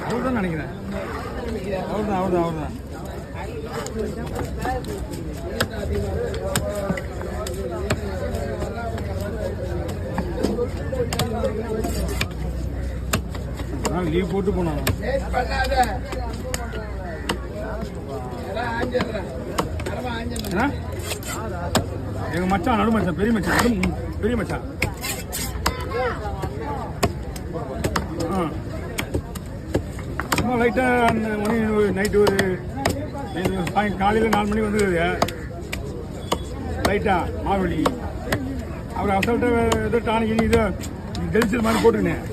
அவர் தான் நினைக்கிறேன். அவர் தான் லீவ் போட்டு போனாங்க. எங்க மச்சான் நடு மச்சான் பெரிய மச்சான் சும்மா லைட்டா மணி நைட்டு ஒரு காலையில் 4 மணி வந்துருது லைட்டா மாவெளி. அவர் அசல்ட்ட ஏதோ டானிக்கு இது டெலிச்சல் மாதிரி போட்டுக்கினேன்.